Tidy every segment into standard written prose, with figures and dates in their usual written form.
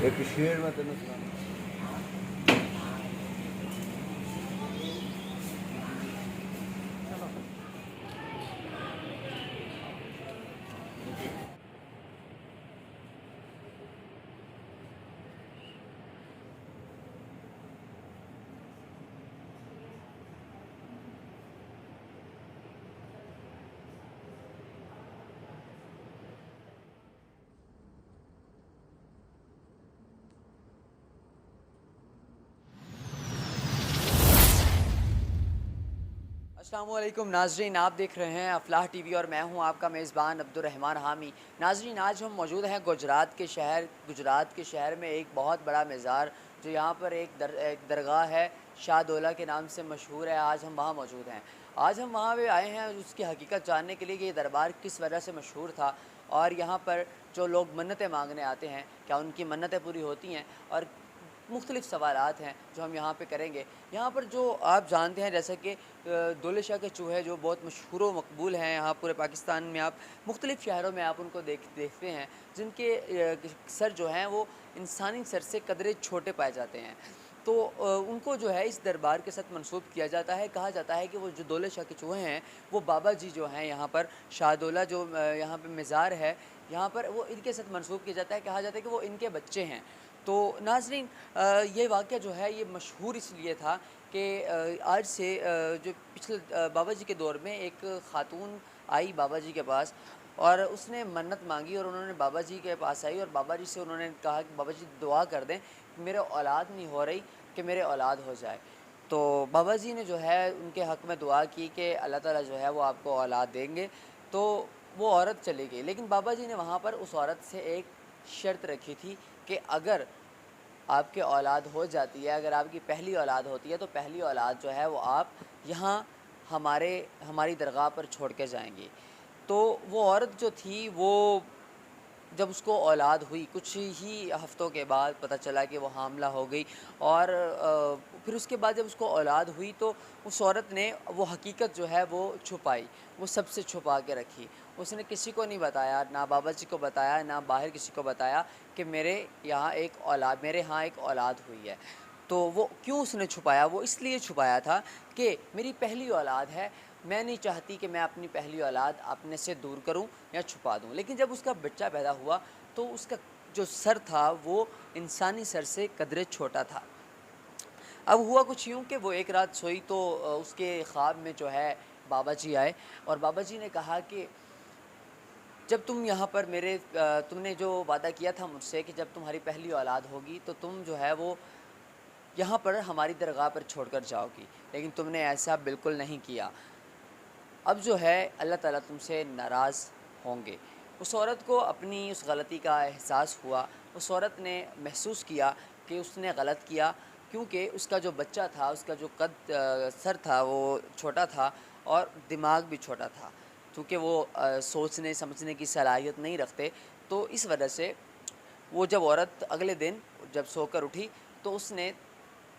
एक शेर मैं तेन सुना। अस्सलामुअलैकुम नाजरीन, आप देख रहे हैं अफलाह टीवी और मैं हूं आपका मेज़बान अब्दुर्रहमान हामी। नाजरीन, आज हम मौजूद हैं गुजरात के शहर में एक बहुत बड़ा मज़ार जो यहाँ पर एक दरगाह है, शाहदौला के नाम से मशहूर है। आज हम वहाँ मौजूद हैं। आज हम वहाँ पे आए हैं उसकी हकीकत जानने के लिए कि ये दरबार किस वजह से मशहूर था और यहाँ पर जो लोग मन्नतें मांगने आते हैं क्या उनकी मन्नतें पूरी होती हैं, और मुख्तलिफ़ सवालात हैं जो हम यहाँ पे करेंगे। यहाँ पर जो आप जानते हैं जैसे कि दौलत शाह के चूहे जो बहुत मशहूर व मकबूल हैं, यहाँ पूरे पाकिस्तान में आप मुख्तलिफ़ शहरों में आप उनको देखते हैं, जिनके सर जो हैं वो इंसानी सर से कदरे छोटे पाए जाते हैं। तो उनको जो है इस दरबार के साथ मंसूब किया जाता है। कहा जाता है कि वो जो दौलत शाह के चूहे हैं वो बाबा जी जो हैं यहाँ पर शाहदौला जो यहाँ पे मज़ार है, यहाँ पर वो इनके साथ मंसूब किया जाता है। कहा जाता है कि वो इनके बच्चे हैं। तो नाज़रीन, ये वाक़या जो है ये मशहूर इसलिए था कि आज से जो पिछले बाबा जी के दौर में एक ख़ातून आई बाबा जी के पास और उसने मन्नत मांगी और उन्होंने बाबा जी के पास आई और बाबा जी से उन्होंने कहा कि बाबा जी दुआ कर दें, मेरे औलाद नहीं हो रही, कि मेरे औलाद हो जाए। तो बाबा जी ने जो है उनके हक़ में दुआ की कि अल्लाह ताला जो है वो आपको औलाद देंगे। तो वो औरत चली गई, लेकिन बाबा जी ने वहाँ पर उस औरत से एक शर्त रखी थी कि अगर आपके औलाद हो जाती है, अगर आपकी पहली औलाद होती है तो पहली औलाद जो है वो आप यहाँ हमारी दरगाह पर छोड़ के जाएंगी। तो वो औरत जो थी वो जब उसको औलाद हुई कुछ ही हफ़्तों के बाद पता चला कि वो हामिला हो गई और फिर उसके बाद जब उसको औलाद हुई तो उस औरत ने वो हकीकत जो है वो छुपाई, वो सबसे छुपा के रखी। उसने किसी को नहीं बताया, ना बाबा जी को बताया, ना बाहर किसी को बताया कि मेरे यहाँ एक औलाद हुई है। तो वो क्यों उसने छुपाया? वो इसलिए छुपाया था कि मेरी पहली औलाद है, मैं नहीं चाहती कि मैं अपनी पहली औलाद अपने से दूर करूं या छुपा दूं। लेकिन जब उसका बच्चा पैदा हुआ तो उसका जो सर था वो इंसानी सर से कदरे छोटा था। अब हुआ कुछ यूँ कि वो एक रात सोई तो उसके ख्वाब में जो है बाबा जी आए और बाबा जी ने कहा कि जब तुम यहाँ पर तुमने जो वादा किया था मुझसे कि जब तुम्हारी पहली औलाद होगी तो तुम जो है वो यहाँ पर हमारी दरगाह पर छोड़कर जाओगी, लेकिन तुमने ऐसा बिल्कुल नहीं किया। अब जो है अल्लाह ताला तुमसे नाराज़ होंगे। उस औरत को अपनी उस गलती का एहसास हुआ। उस औरत ने महसूस किया कि उसने गलत किया, क्योंकि उसका जो बच्चा था, उसका जो सर था वो छोटा था और दिमाग भी छोटा था। चूँकि वो सोचने समझने की सलाहियत नहीं रखते, तो इस वजह से वो जब औरत अगले दिन जब सोकर उठी तो उसने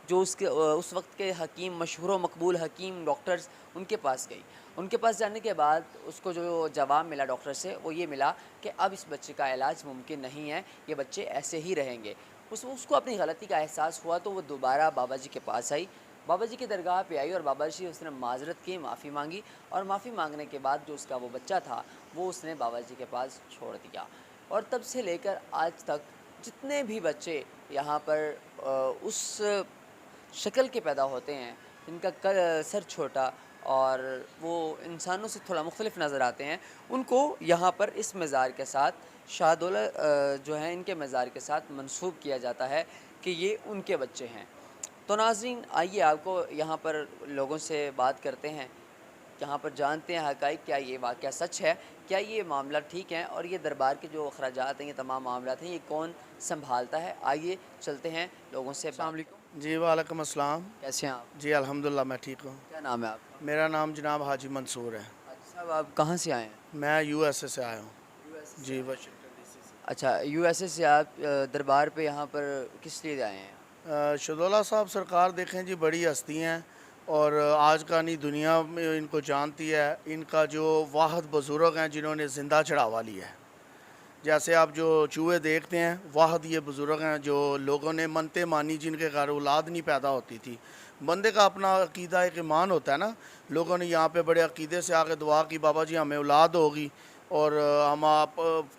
जो उस वक़्त के हकीम, मशहूर व मकबूल हकीम डॉक्टर्स, उनके पास गई। उनके पास जाने के बाद उसको जो जवाब मिला डॉक्टर से वो ये मिला कि अब इस बच्चे का इलाज मुमकिन नहीं है, ये बच्चे ऐसे ही रहेंगे। उसको अपनी गलती का एहसास हुआ तो वो दोबारा बाबा जी के पास आई। बाबा जी की दरगाह पे आई और बाबा जी उसने माज़रत की, माफ़ी माँगी और माफ़ी माँगने के बाद जो उसका वो बच्चा था, वो उसने बाबा जी के पास छोड़ दिया। और तब से लेकर आज तक जितने भी बच्चे यहाँ पर उस शक्ल के पैदा होते हैं, जिनका सर छोटा और वो इंसानों से थोड़ा मुख्तलिफ नज़र आते हैं, उनको यहाँ पर इस मज़ार के साथ शाहदौला जो है इनके मज़ार के साथ मंसूब किया जाता है कि ये उनके बच्चे हैं। तो नाज़रीन, आइए आपको यहाँ पर लोगों से बात करते हैं, यहाँ पर जानते हैं हक़ाइक़, क्या ये वाक़या सच है, क्या ये मामला ठीक है और ये दरबार के जो अखराजात हैं, ये तमाम मामलात हैं, ये कौन सँभालता है। आइए चलते हैं लोगों से अस्सलाम बात। वालेकुम। जी वालेकुम अस्सलाम। कैसे हैं आप? जी अल्हम्दुलिल्लाह मैं ठीक हूँ। क्या नाम है आपका? मेरा नाम जनाब हाजी मंसूर है। अच्छा साहब, आप कहाँ से आए हैं? मैं यूएसए से आया हूँ। यूएसए से जी आए हैं। वाशिंगटन डीसी से। अच्छा, यूएसए से आप दरबार पे यहाँ पर किस लिए आए हैं? शहदौला साहब सरकार देखें जी बड़ी हस्ती हैं और आज का नहीं दुनिया में इनको जानती है। इनका जो वाहद बुज़ुर्ग हैं जिन्होंने ज़िंदा चढ़ावा लिया है, जैसे आप जो चूहे देखते हैं, वाहद ये बुज़ुर्ग हैं जो लोगों ने मनते मानी, जिनके घर औलाद नहीं पैदा होती थी। बंदे का अपना अकीदा एक ईमान होता है ना। लोगों ने यहाँ पे बड़े अकीदे से आके दुआ की, बाबा जी हमें औलाद होगी और हम आप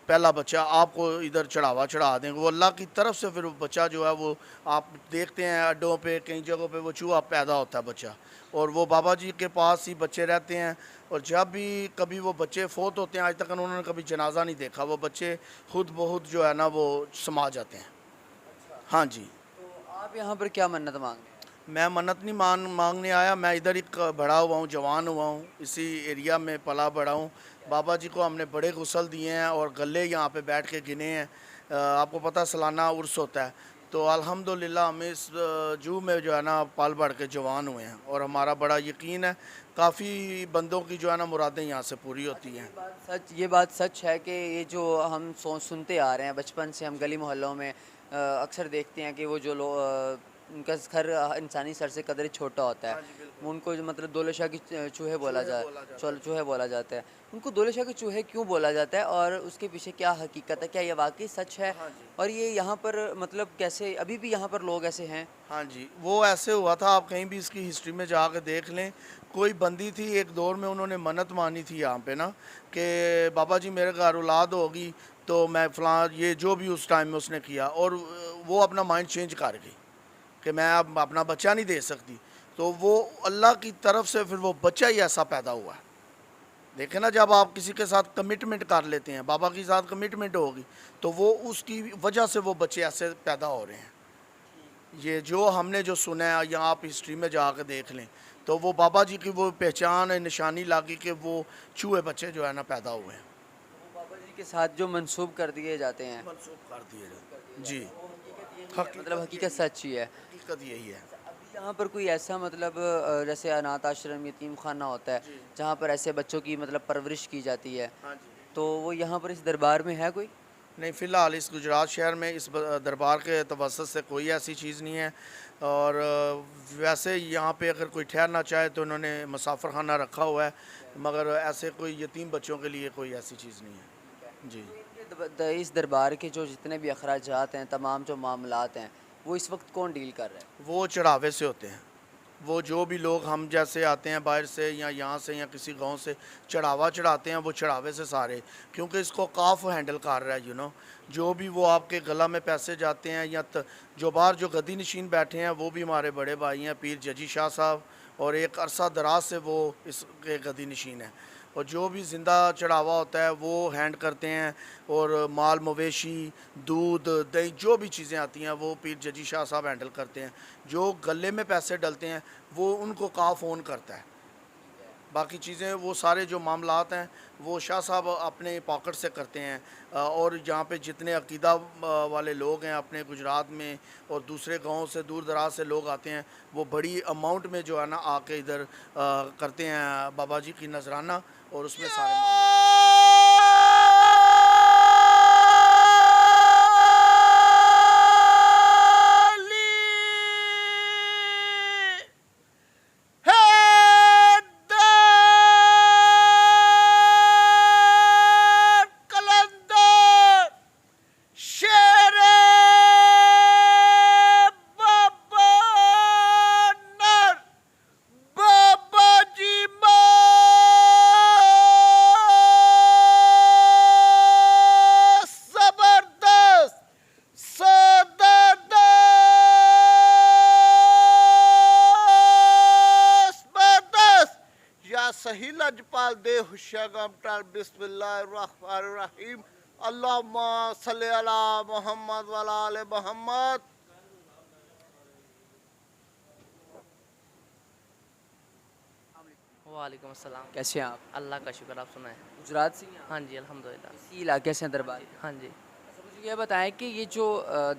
पहला बच्चा आपको इधर चढ़ावा चढ़ा देंगे। वो अल्लाह की तरफ से फिर वो बच्चा जो है वो आप देखते हैं अड्डों पे, कई जगहों पे वो चूहा पैदा होता है बच्चा, और वो बाबा जी के पास ही बच्चे रहते हैं। और जब भी कभी वो बच्चे फोत होते हैं, आज तक उन्होंने कभी जनाजा नहीं देखा, वो बच्चे खुद बहुत जो है ना वो समा जाते हैं। हाँ जी। तो आप यहाँ पर क्या मन्नत मांग रहे हैं? मैं मन्नत नहीं मांगने आया, मैं इधर ही बड़ा हुआ हूँ, जवान हुआ हूँ, इसी एरिया में पला बड़ा हूँ। बाबा जी को हमने बड़े गुसल दिए हैं और गले यहाँ पे बैठ के गिने हैं। आपको पता सालाना उर्स होता है, तो अल्हम्दुलिल्लाह हम इस जू में जो है ना पल बढ़ के जवान हुए हैं, और हमारा बड़ा यकीन है काफ़ी बंदों की जो है ना मुरादें यहाँ से पूरी होती हैं। ये बात सच है कि ये जो हम सुनते आ रहे हैं बचपन से, हम गली मोहल्लों में अक्सर देखते हैं कि वो जो लोग उनका घर इंसानी सर से कदर छोटा होता है। हाँ जी, बिल्कुल। उनको जो मतलब दौलतशाह के चूहे बोला चूहे बोला जाता है। चूहे बोला जाता है। उनको दौलतशाह के चूहे क्यों बोला जाता है और उसके पीछे क्या हकीकत है? क्या ये वाकई सच है? हाँ जी। और ये यहाँ पर मतलब कैसे अभी भी यहाँ पर लोग ऐसे हैं? हाँ जी, वो ऐसे हुआ था, आप कहीं भी इसकी हिस्ट्री में जाके देख लें। कोई बंदी थी, एक दौर में उन्होंने मन्नत मानी थी यहाँ पे ना, कि बाबा जी मेरे घर औलाद होगी तो मैं फ़लाँ, ये जो भी उस टाइम में उसने किया, और वो अपना माइंड चेंज कर गई कि मैं अब अपना बच्चा नहीं दे सकती। तो वो अल्लाह की तरफ से फिर वो बच्चा ही ऐसा पैदा हुआ है। देखें ना, जब आप किसी के साथ कमिटमेंट कर लेते हैं, बाबा के साथ कमिटमेंट होगी, तो वो उसकी वजह से वो बच्चे ऐसे पैदा हो रहे हैं। ये जो हमने जो सुना है, या आप हिस्ट्री में जाकर देख लें, तो वो बाबा जी की वो पहचान है, निशानी लगी कि वो चूहे बच्चे जो है ना पैदा हुए हैं। वो बाबा जी के साथ जो मंसूब कर दिए जाते हैं, मनसूख कर दिए जाते जी। मतलब हकीकत सच ही है। हकीकत यही है। अभी यहाँ पर कोई ऐसा मतलब जैसे अनाथ आश्रम, यतीम खाना होता है जी। जहाँ पर ऐसे बच्चों की मतलब परवरिश की जाती है, हाँ जी। तो वो यहाँ पर इस दरबार में है कोई? नहीं, फ़िलहाल इस गुजरात शहर में इस दरबार के तवसत से कोई ऐसी चीज़ नहीं है। और वैसे यहाँ पे अगर कोई ठहरना चाहे तो उन्होंने मुसाफिर खाना रखा हुआ है, मगर ऐसे कोई यतीम बच्चों के लिए कोई ऐसी चीज़ नहीं है जी। इस दरबार के जो जितने भी अखराजात हैं, तमाम जो मामलात हैं, वो इस वक्त कौन डील कर रहा है? वो चढ़ावे से होते हैं। वो जो भी लोग हम जैसे आते हैं बाहर से या यहाँ से या किसी गांव से चढ़ावा चढ़ाते हैं, वो चढ़ावे से सारे, क्योंकि इसको काफ हैंडल कर रहा है जो भी वो आपके गला में पैसे जाते हैं, या जो बाहर जो गद्दी नशीन बैठे हैं वो भी हमारे बड़े भाई हैं, पीर जजी शाह साहब, और एक अरसा दराज से वो इसके गद्दी नशीन है। और जो भी ज़िंदा चढ़ावा होता है वो हैंड करते हैं, और माल मवेशी, दूध, दही, जो भी चीज़ें आती हैं वो पीर जजी शाह साहब हैंडल करते हैं। जो गले में पैसे डलते हैं वो उनको काफ ओन करता है। बाकी चीज़ें वो सारे जो मामलात हैं वो शाह साहब अपने पॉकेट से करते हैं। और यहाँ पे जितने अकीदा वाले लोग हैं अपने गुजरात में, और दूसरे गाँव से दूर दराज से लोग आते हैं, वो बड़ी अमाउंट में जो है ना आके इधर करते हैं बाबा जी की नजराना, और उसमें सारे सही लजपाल दे हुशगम टाल बिस्मिल्लाहिर्रहमानिर्रहीम अल्लाहुम्मा सल्ली अला मोहम्मद व अला आले मोहम्मद। वालेकुम अस्सलाम। कैसे हैं आप? अल्लाह का शुक्र, आप सुनाएं। गुजरात से ही हैं आप? हाँ जी अल्हम्दुलिल्लाह। इसी इलाके से हैं दरबार? हाँ जी। अच्छा, मुझे ये बताएं कि ये जो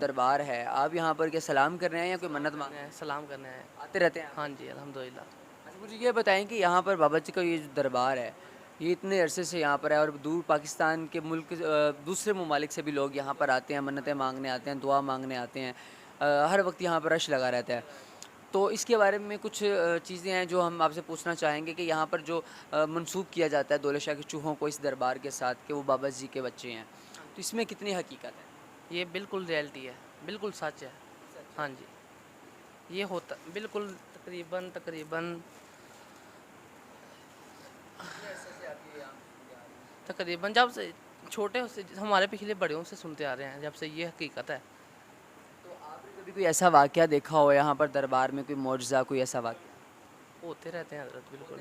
दरबार है, आप यहाँ पर क्या सलाम कर रहे हैं या कोई मन्नत मांग रहे हैं? सलाम करने आए। आते रहते हैं आप? हाँ जी अल्हम्दुलिल्लाह। अच्छा, मुझे ये बताएं कि यहाँ पर बाबा जी का ये जो दरबार है, ये इतने अरसे से यहाँ पर है, और दूर पाकिस्तान के मुल्क दूसरे ममालिक से भी लोग यहाँ पर आते हैं, मन्नतें मांगने आते हैं, दुआ मांगने आते हैं। हर वक्त यहाँ पर रश लगा रहता है। तो इसके बारे में कुछ चीज़ें हैं जो हम आपसे पूछना चाहेंगे कि यहाँ पर जो मंसूब किया जाता है दौलत शाह के चूहों को इस दरबार के साथ, कि वो बाबा जी के बच्चे हैं, तो इसमें कितनी हकीकत है? ये बिल्कुल रियलिटी है, बिल्कुल सच है। हाँ जी, ये होता बिल्कुल तकरीबन तकरीबन तकरीबन जब से छोटे से हमारे पिछले बड़ों से सुनते आ रहे हैं, जब से ये हकीकत है। तो आपने कभी कोई ऐसा वाक़या देखा हो यहाँ पर दरबार में, कोई मौजज़ा, कोई ऐसा वाक़या? होते रहते हैं हज़रत, बिल्कुल।